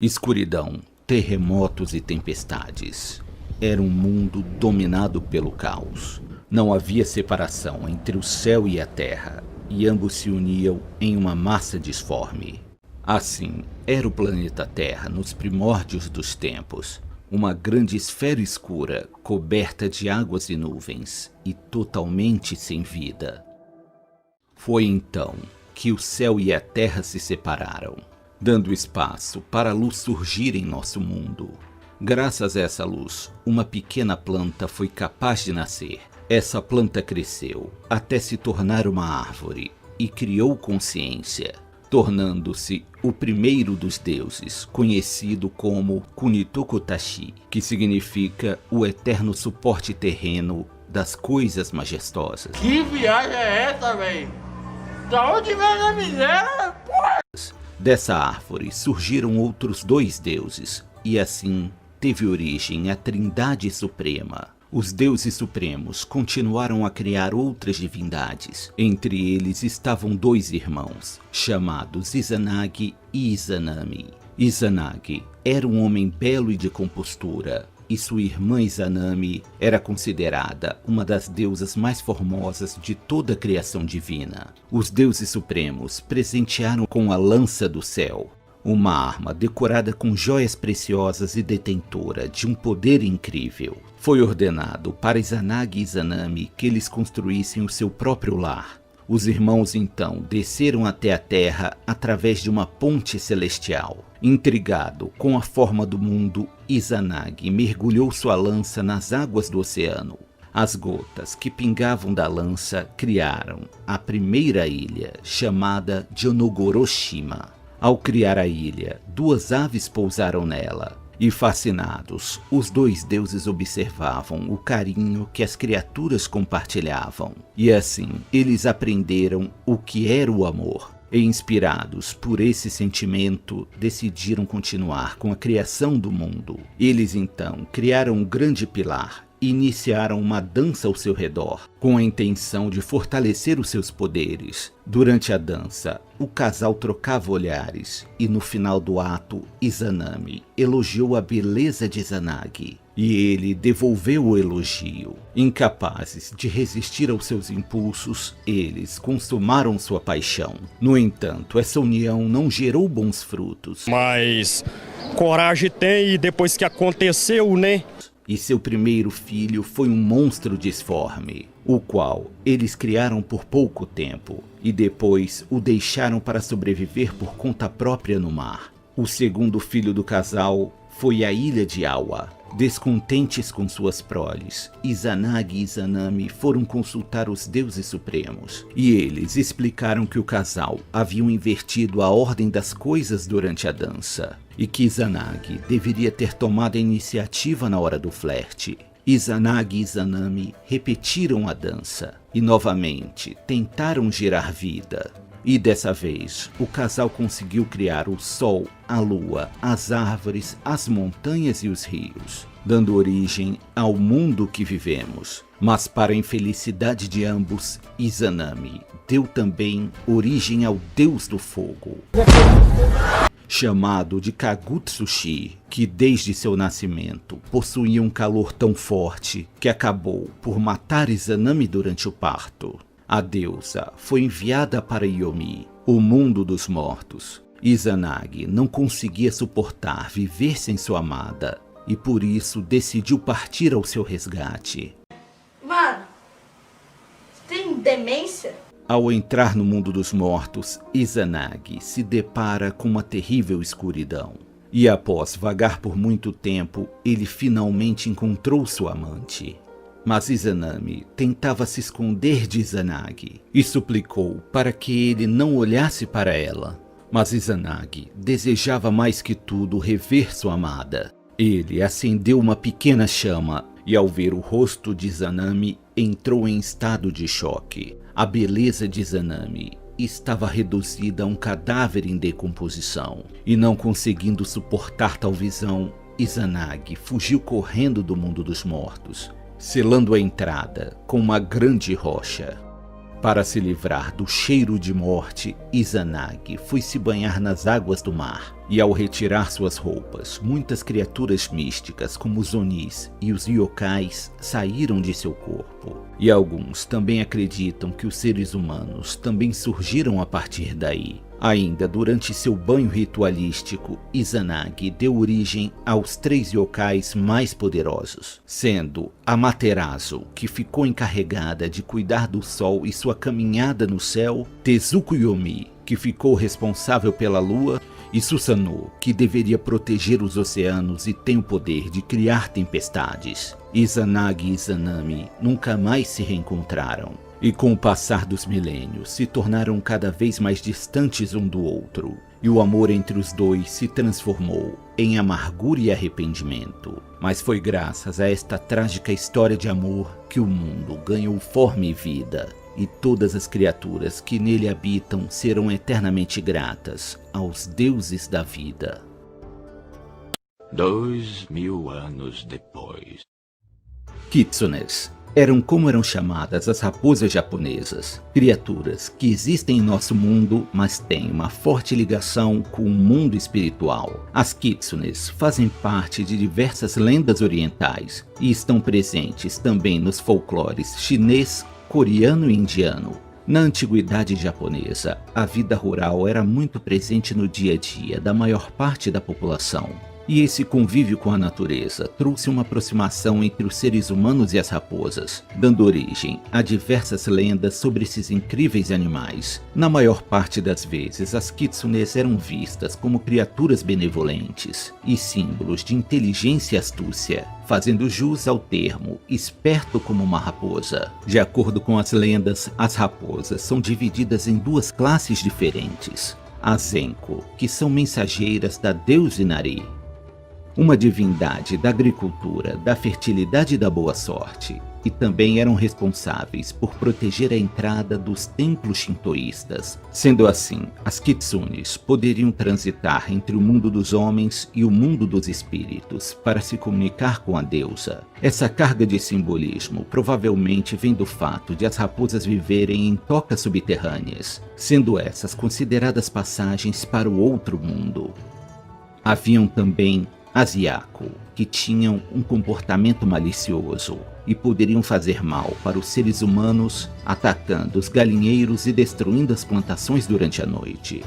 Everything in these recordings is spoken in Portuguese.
Escuridão, terremotos e tempestades. Era um mundo dominado pelo caos. Não havia separação entre o céu e a terra, e ambos se uniam em uma massa disforme. Assim, era o planeta Terra nos primórdios dos tempos, uma grande esfera escura, coberta de águas e nuvens, e totalmente sem vida. Foi então que o céu e a terra se separaram, dando espaço para a luz surgir em nosso mundo. Graças a essa luz, uma pequena planta foi capaz de nascer. Essa planta cresceu até se tornar uma árvore e criou consciência, tornando-se o primeiro dos deuses, conhecido como Kunitoku-Tashi, que significa o eterno suporte terreno das coisas majestosas. Que viagem é essa, velho? Da onde vem a miséria, porra? Dessa árvore surgiram outros dois deuses, e assim teve origem a Trindade Suprema. Os deuses supremos continuaram a criar outras divindades. Entre eles estavam dois irmãos, chamados Izanagi e Izanami. Izanagi era um homem belo e de compostura, e sua irmã Izanami era considerada uma das deusas mais formosas de toda a criação divina. Os deuses supremos presentearam com a lança do céu, uma arma decorada com joias preciosas e detentora de um poder incrível. Foi ordenado para Izanagi e Izanami que eles construíssem o seu próprio lar. Os irmãos então desceram até a terra através de uma ponte celestial. Intrigado com a forma do mundo, Izanagi mergulhou sua lança nas águas do oceano. As gotas que pingavam da lança criaram a primeira ilha, chamada de Onogoroshima. Ao criar a ilha, duas aves pousaram nela, e fascinados, os dois deuses observavam o carinho que as criaturas compartilhavam. E assim, eles aprenderam o que era o amor. E inspirados por esse sentimento, decidiram continuar com a criação do mundo. Eles então criaram um grande pilar e iniciaram uma dança ao seu redor, com a intenção de fortalecer os seus poderes. Durante a dança, o casal trocava olhares, e no final do ato, Izanami elogiou a beleza de Izanagi, e ele devolveu o elogio. Incapazes de resistir aos seus impulsos, eles consumaram sua paixão. No entanto, essa união não gerou bons frutos. Mas coragem tem, e depois que aconteceu, né? E seu primeiro filho foi um monstro disforme, o qual eles criaram por pouco tempo, e depois o deixaram para sobreviver por conta própria no mar. O segundo filho do casal foi a ilha de Awa. Descontentes com suas proles, Izanagi e Izanami foram consultar os deuses supremos, e eles explicaram que o casal haviam invertido a ordem das coisas durante a dança, e que Izanagi deveria ter tomado a iniciativa na hora do flerte. Izanagi e Izanami repetiram a dança, e novamente tentaram gerar vida. E dessa vez, o casal conseguiu criar o sol, a lua, as árvores, as montanhas e os rios, dando origem ao mundo que vivemos. Mas para a infelicidade de ambos, Izanami deu também origem ao deus do fogo, chamado de Kagutsushi, que desde seu nascimento possuía um calor tão forte que acabou por matar Izanami durante o parto. A deusa foi enviada para Yomi, o mundo dos mortos. Izanagi não conseguia suportar viver sem sua amada, e por isso decidiu partir ao seu resgate. Mano, você tem demência? Ao entrar no mundo dos mortos, Izanagi se depara com uma terrível escuridão. E após vagar por muito tempo, ele finalmente encontrou sua amante. Mas Izanami tentava se esconder de Izanagi e suplicou para que ele não olhasse para ela. Mas Izanagi desejava mais que tudo rever sua amada. Ele acendeu uma pequena chama e, ao ver o rosto de Izanami, entrou em estado de choque. A beleza de Izanami estava reduzida a um cadáver em decomposição, e não conseguindo suportar tal visão, Izanagi fugiu correndo do mundo dos mortos, selando a entrada com uma grande rocha. Para se livrar do cheiro de morte, Izanagi foi se banhar nas águas do mar. E ao retirar suas roupas, muitas criaturas místicas como os Onis e os Yokais saíram de seu corpo. E alguns também acreditam que os seres humanos também surgiram a partir daí. Ainda durante seu banho ritualístico, Izanagi deu origem aos 3 yokais mais poderosos, sendo Amaterasu, que ficou encarregada de cuidar do sol e sua caminhada no céu, Tezuko Yomi, que ficou responsável pela lua, e Susanoo, que deveria proteger os oceanos e tem o poder de criar tempestades. Izanagi e Izanami nunca mais se reencontraram. E com o passar dos milênios, se tornaram cada vez mais distantes um do outro, e o amor entre os dois se transformou em amargura e arrependimento. Mas foi graças a esta trágica história de amor que o mundo ganhou forma e vida, e todas as criaturas que nele habitam serão eternamente gratas aos deuses da vida. 2000 anos depois. Kitsunes eram como eram chamadas as raposas japonesas, criaturas que existem em nosso mundo, mas têm uma forte ligação com o mundo espiritual. As Kitsunes fazem parte de diversas lendas orientais e estão presentes também nos folclores chinês, coreano e indiano. Na antiguidade japonesa, a vida rural era muito presente no dia a dia da maior parte da população. E esse convívio com a natureza trouxe uma aproximação entre os seres humanos e as raposas, dando origem a diversas lendas sobre esses incríveis animais. Na maior parte das vezes, as kitsunes eram vistas como criaturas benevolentes e símbolos de inteligência e astúcia, fazendo jus ao termo esperto como uma raposa. De acordo com as lendas, as raposas são divididas em 2 classes diferentes. As Zenko, que são mensageiras da deusa Inari, uma divindade da agricultura, da fertilidade e da boa sorte, e também eram responsáveis por proteger a entrada dos templos shintoístas. Sendo assim, as kitsunes poderiam transitar entre o mundo dos homens e o mundo dos espíritos para se comunicar com a deusa. Essa carga de simbolismo provavelmente vem do fato de as raposas viverem em tocas subterrâneas, sendo essas consideradas passagens para o outro mundo. Haviam também as Yako, que tinham um comportamento malicioso e poderiam fazer mal para os seres humanos, atacando os galinheiros e destruindo as plantações durante a noite.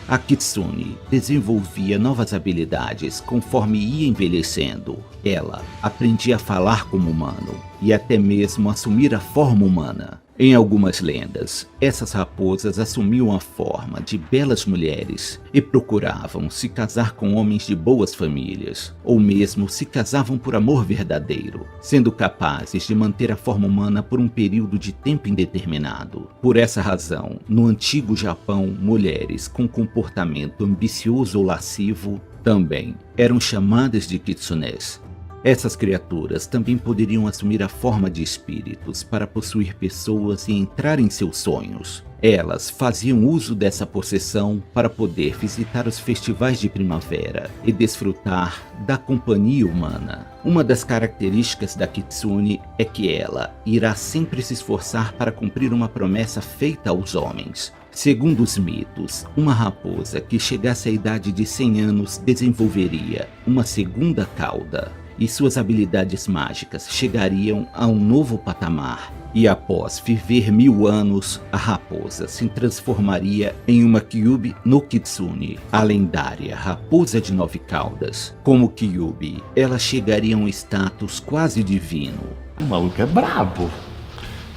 A Kitsune desenvolvia novas habilidades conforme ia envelhecendo. Ela aprendia a falar como humano e até mesmo assumir a forma humana. Em algumas lendas, essas raposas assumiam a forma de belas mulheres e procuravam se casar com homens de boas famílias, ou mesmo se casavam por amor verdadeiro, sendo capazes de manter a forma humana por um período de tempo indeterminado. Por essa razão, no antigo Japão, mulheres com comportamento ambicioso ou lascivo também eram chamadas de kitsunes. Essas criaturas também poderiam assumir a forma de espíritos para possuir pessoas e entrar em seus sonhos. Elas faziam uso dessa possessão para poder visitar os festivais de primavera e desfrutar da companhia humana. Uma das características da Kitsune é que ela irá sempre se esforçar para cumprir uma promessa feita aos homens. Segundo os mitos, uma raposa que chegasse à idade de 100 anos desenvolveria uma segunda cauda, e suas habilidades mágicas chegariam a um novo patamar. E após viver 1000 anos, a raposa se transformaria em uma Kyubi no Kitsune, a lendária raposa de 9 caudas. Como Kyubi, ela chegaria a um status quase divino. O maluco é brabo.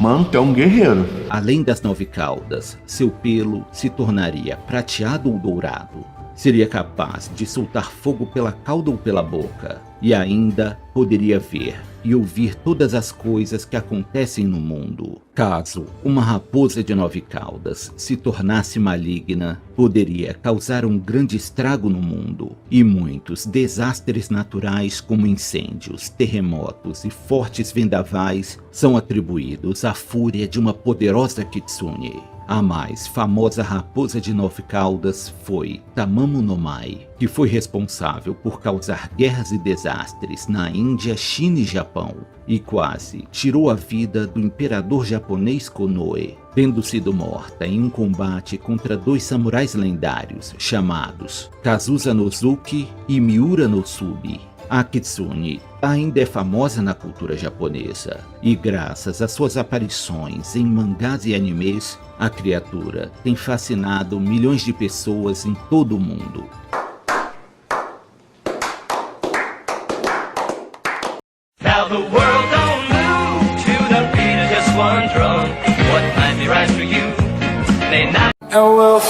Mano, tu é um guerreiro. Além das 9 caudas, seu pelo se tornaria prateado ou dourado. Seria capaz de soltar fogo pela cauda ou pela boca, e ainda poderia ver e ouvir todas as coisas que acontecem no mundo. Caso uma raposa de 9 caudas se tornasse maligna, poderia causar um grande estrago no mundo, e muitos desastres naturais como incêndios, terremotos e fortes vendavais são atribuídos à fúria de uma poderosa Kitsune. A mais famosa raposa de 9 caudas foi Tamamo no Mae, que foi responsável por causar guerras e desastres na Índia, China e Japão, e quase tirou a vida do imperador japonês Konoe, tendo sido morta em um combate contra 2 samurais lendários chamados Kazusa Nozuki e Miura no Subi. A kitsune ainda é famosa na cultura japonesa, e graças às suas aparições em mangás e animes, a criatura tem fascinado milhões de pessoas em todo o mundo. Now the world don't move to the beat of just one drum. What might be right for you may not. And we'll